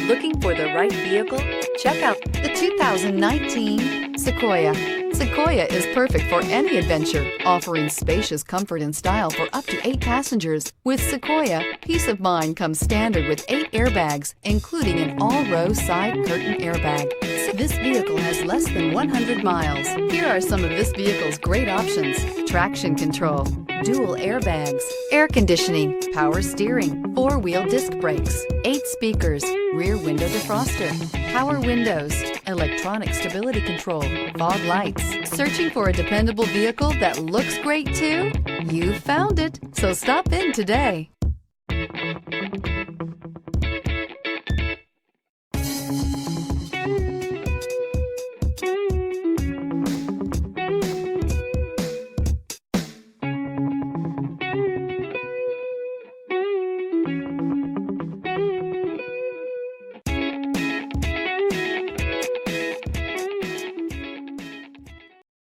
Looking for the right vehicle? Check out the 2019 Sequoia. Sequoia is perfect for any adventure, offering spacious comfort and style for up to 8 passengers. With Sequoia, peace of mind comes standard with 8 airbags, including an all-row side curtain airbag. This vehicle has less than 100 miles. Here are some of this vehicle's great options: traction control, dual airbags, air conditioning, power steering, 4-wheel disc brakes, 8 speakers, rear window defroster, power windows, electronic stability control, fog lights. Searching for a dependable vehicle that looks great too? You found it, so stop in today.